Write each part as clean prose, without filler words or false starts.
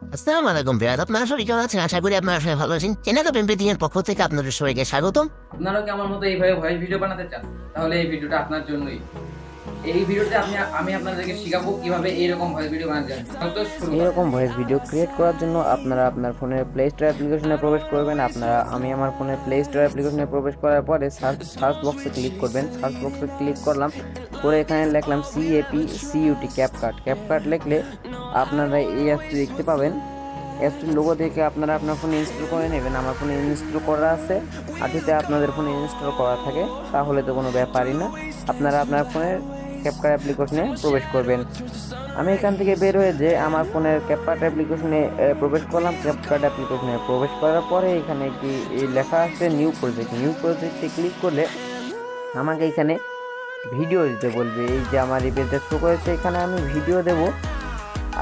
আসসালামু আলাইকুম ভাইয়া, আপনারা সবাই কেমন আছেন? আশা করি আপনারা সবাই ভালো আছেন। চ্যানেল পেম্পেটিনের পক্ষ থেকে আপনাদের সবাইকে স্বাগতম। আপনারাও কি আমার মতো এইভাবে ভয়েস ভিডিও বানাতে চান? তাহলে এই ভিডিওটা আপনার জন্যই। এই ভিডিওতে আমি আপনাদেরকে শিখাবো কিভাবে এইরকম ভয়েস ভিডিও বানাতে চান। তো শুরু করা এইরকম ভয়েস ভিডিও ক্রিয়েট করার জন্য আপনারা আপনার ফোনের প্লে স্টোর অ্যাপ্লিকেশনে প্রবেশ করবেন। আমি আমার ফোনের প্লে স্টোর অ্যাপ্লিকেশনে প্রবেশ করার পরে সার্চ বক্সে ক্লিক করবেন। সার্চ বক্সে ক্লিক করলাম, করে এখানে লিখলাম CAPCUT ক্যাপকাট লিখলে আপনারা এই অ্যাপটি দেখতে পাবেন। অ্যাপটির লোগো দেখে আপনারা আপনার ফোনে ইনস্টল করে নেবেন। আমার ফোনে ইনস্টল করা আছে, আর যদি আপনাদের ফোনে ইনস্টল করা থাকে তাহলে তো কোনো ব্যাপারই না। আপনারা আপনার ফোনের ক্যাপকাট অ্যাপ্লিকেশনে প্রবেশ করবেন। আমি এখান থেকে বের হয়ে যে আমার ফোনের ক্যাপকাট অ্যাপ্লিকেশনে প্রবেশ করলাম। ক্যাপকাট অ্যাপ্লিকেশনে প্রবেশ করার পরে এখানে একটি লেখা আছে নিউ প্রজেক্টে ক্লিক করলে আমাকে এখানে ভিডিও দিতে বলবে। এই যে আমার এই পেজটা শো করেছে, এখানে আমি ভিডিও দেব।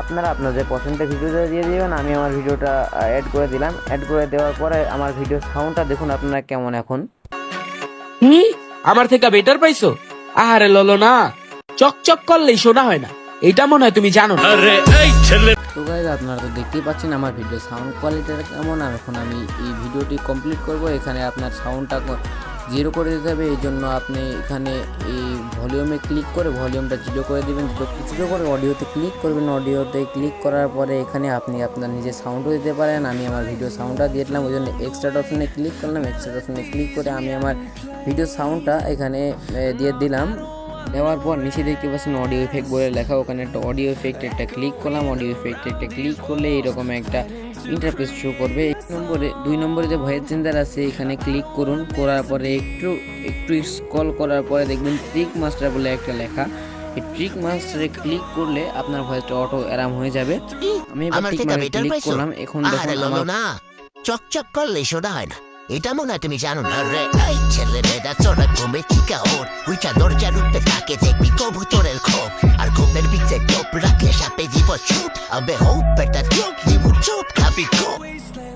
আপনারা আপনাদের পছন্দের ভিডিওটা দিয়ে দেবেন। আমি আমার ভিডিওটা অ্যাড করে দিলাম। অ্যাড করে দেওয়ার পরে আমার ভিডিও সাউন্ডটা দেখুন আপনারা কেমন এখন। কি আমার থেকে বেটার পাইছো? আরে ললো না, চকচক করলেই শোনা হয় না, এটা মনে হয় তুমি জানো না। তো গাইজ আপনারা তো দেখতেই পাচ্ছেন আমার ভিডিও সাউন্ড কোয়ালিটিটা কেমন। এখন আমি এই ভিডিওটি কমপ্লিট করব। এখানে আপনার সাউন্ডটা 0 করে দিতে হবে। এই জন্য আপনি এখানে এই ভলিউমে ক্লিক করে ভলিউমটা 0 করে দেবেন। 0 করে অডিওতে ক্লিক করবেন। অডিওতে ক্লিক করার পরে এখানে আপনি আপনার নিজের সাউন্ডও দিতে পারেন। আমি আমার ভিডিও সাউন্ডটা দিয়ে দিলাম, ওই জন্য এক্সট্রা অপশনে ক্লিক করলাম। এক্সট্রা অপশনে ক্লিক করে আমি আমার ভিডিও সাউন্ডটা এখানে দিয়ে দিলাম। দেওয়ার পর নিচে দেখতে পাচ্ছেন অডিও ইফেক্ট বলে লেখা, ওখানে একটা অডিও ইফেক্ট একটা ক্লিক করলাম। অডিও ইফেক্ট একটা ক্লিক করলে এরকম একটা ইন্টারফেস শো করবে। 2 নম্বরে যে ভয়েস চেঞ্জার আছে এখানে ক্লিক করুন। করার পরে একটু স্ক্রল করার পরে দেখবেন ট্রিক মাস্টার বলে একটা লেখা। এই ট্রিক মাস্টারে ক্লিক করলে আপনার ভয়েসটা অটো আরাম হয়ে যাবে। আমি এবার আমার ঠিক থেকে মানে বেটার ক্লিক পাইছো? করলাম। এখন আরে দেখুন ললো আমার না, চকচক করলেই শোনা হয় না, এটা মনে হয় তুমি জানো না। রে এই ছেলে বেদা চোরা ঘুমে চিকা ওর উইটা দরজার উঠতে থাকে, দেখবি কবুতরের খোপ, আর ঘুমের ভিতরে টোপ রাখলে সাপে জীব ছুট আবে হোপ বেটা চোখ দিব চোপ খাবি কোপ।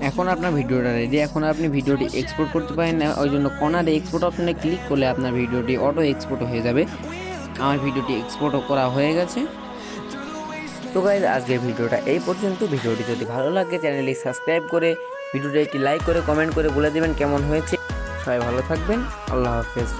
এখন আপনার ভিডিওটা রেডি। এখন আপনি ভিডিওটি এক্সপোর্ট করতে পারেন না, ওই জন্য কর্নারে এক্সপোর্ট অপশনে ক্লিক করলে আপনার ভিডিওটি অটো এক্সপোর্ট হয়ে যাবে। আমার ভিডিওটি এক্সপোর্টও করা হয়ে গেছে। তো গাইজ আজকের ভিডিওটা এই পর্যন্ত। ভিডিওটি যদি ভালো লাগে চ্যানেলটি সাবস্ক্রাইব করে ভিডিওটা একটি লাইক করে কমেন্ট করে বলে দেবেন কেমন হয়েছে। সবাই ভালো থাকবেন। আল্লাহ হাফেজ।